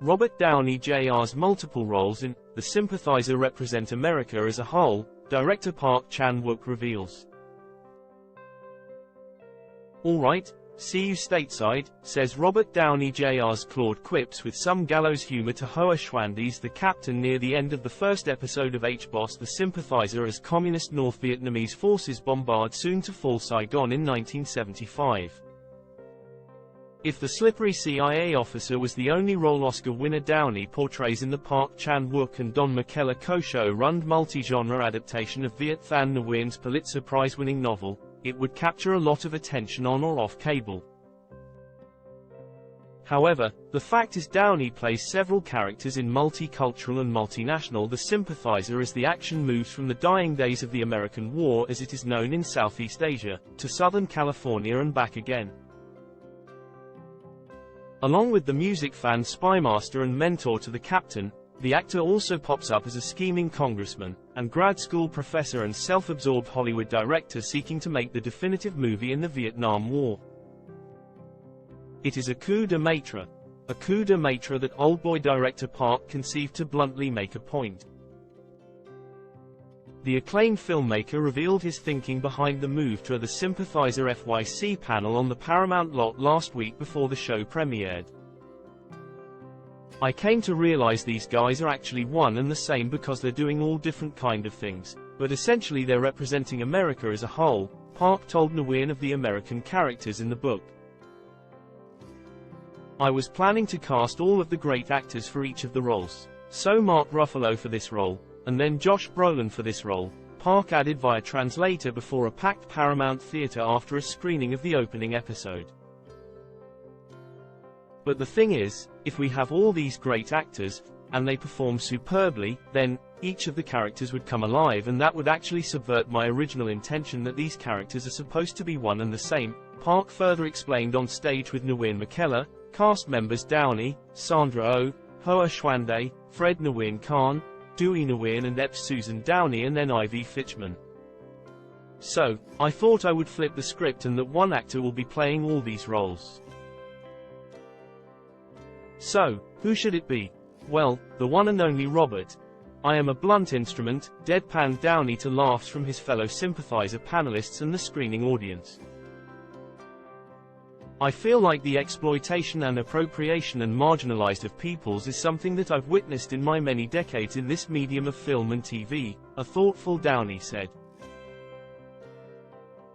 Robert Downey Jr.'s multiple roles in The Sympathizer represent America as a whole, director Park Chan-wook reveals. "Alright, see you stateside," says Robert Downey Jr.'s Claude quips with some gallows humor to Hoa Xuandi's The Captain near the end of the first episode of H-Boss The Sympathizer as Communist North Vietnamese forces bombard soon-to-fall Saigon in 1975. If the slippery CIA officer was the only role Oscar winner Downey portrays in the Park Chan-wook and Don McKellar co-show-run multi-genre adaptation of Viet Thanh Nguyen's Pulitzer Prize-winning novel, it would capture a lot of attention on or off cable. However, the fact is Downey plays several characters in multicultural and multinational The Sympathizer as the action moves from the dying days of the American War as it is known in Southeast Asia, to Southern California and back again. Along with the music fan spymaster and mentor to the captain, the actor also pops up as a scheming congressman, and grad school professor and self-absorbed Hollywood director seeking to make the definitive movie in the Vietnam War. It is a coup de maître. A coup de maître that old-boy director Park conceived to bluntly make a point. The acclaimed filmmaker revealed his thinking behind the move to the Sympathizer FYC panel on the Paramount lot last week before the show premiered. "I came to realize these guys are actually one and the same because they're doing all different kind of things, but essentially they're representing America as a whole," Park told Nguyen of the American characters in the book. "I was planning to cast all of the great actors for each of the roles. So Mark Ruffalo for this role, and then Josh Brolin for this role," Park added via translator before a packed Paramount theater after a screening of the opening episode. "But the thing is, if we have all these great actors, and they perform superbly, then each of the characters would come alive and that would actually subvert my original intention that these characters are supposed to be one and the same," Park further explained on stage with Nguyen McKellar, cast members Downey, Sandra Oh, Hoa Xuandi, Fred Nguyen Khan, Downey Nguyen and Ep Susan Downey and then Ivy Fitchman. "So, I thought I would flip the script and that one actor will be playing all these roles. So, who should it be? Well, the one and only Robert. I am a blunt instrument," deadpanned Downey to laughs from his fellow Sympathizer panelists and the screening audience. "I feel like the exploitation and appropriation and marginalized of peoples is something that I've witnessed in my many decades in this medium of film and TV," a thoughtful Downey said.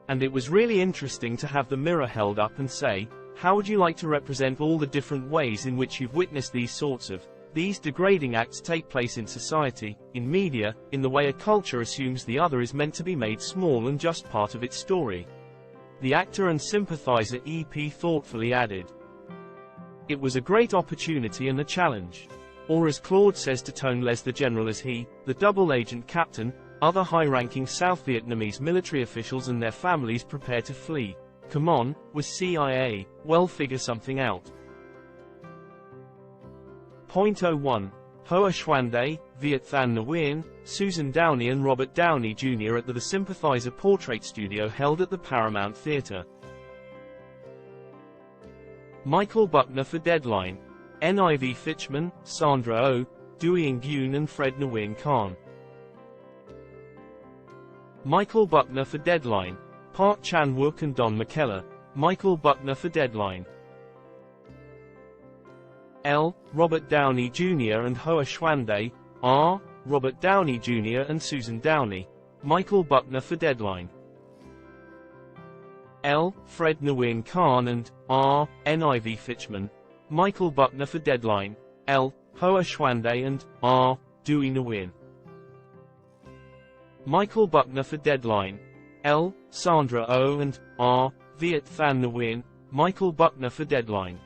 "And it was really interesting to have the mirror held up and say, how would you like to represent all the different ways in which you've witnessed these degrading acts take place in society, in media, in the way a culture assumes the other is meant to be made small and just part of its story," the actor and Sympathizer EP thoughtfully added. "It was a great opportunity and a challenge. Or as Claude says to Tone Les the General as he, the double agent captain, other high-ranking South Vietnamese military officials and their families prepare to flee. Come on, with CIA, well figure something out." Point 01. Hoa Xuandi, Viet Thanh Nguyen, Susan Downey and Robert Downey Jr. at the Sympathizer Portrait Studio held at the Paramount Theater. Michael Buckner for Deadline. Ivy Fitchman, Sandra Oh, Downey Nguyen and Fred Nguyen Khan. Michael Buckner for Deadline. Park Chan-wook and Don McKellar. Michael Buckner for Deadline. L. Robert Downey Jr. and Hoa Xuandi. R. Robert Downey Jr. and Susan Downey. Michael Buckner for Deadline. L. Fred Nguyen Khan and R. Ivy Fitchman. Michael Buckner for Deadline. L. Hoa Xuandi and R. Downey Nguyen. Michael Buckner for Deadline. L. Sandra Oh and R. Viet Thanh Nguyen. Michael Buckner for Deadline.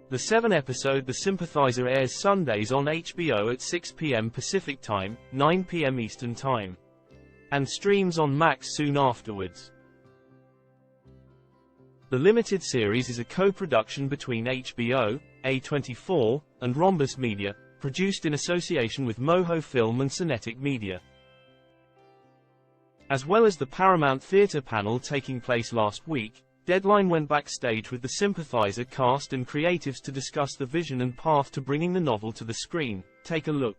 The 7-episode The Sympathizer airs Sundays on HBO at 6 p.m. Pacific Time, 9 p.m. Eastern Time. And streams on Max soon afterwards. The limited series is a co-production between HBO, A24, and Rhombus Media, produced in association with Moho Film and Cinetic Media. As well as the Paramount Theater panel taking place last week, Deadline went backstage with the Sympathizer cast and creatives to discuss the vision and path to bringing the novel to the screen. Take a look.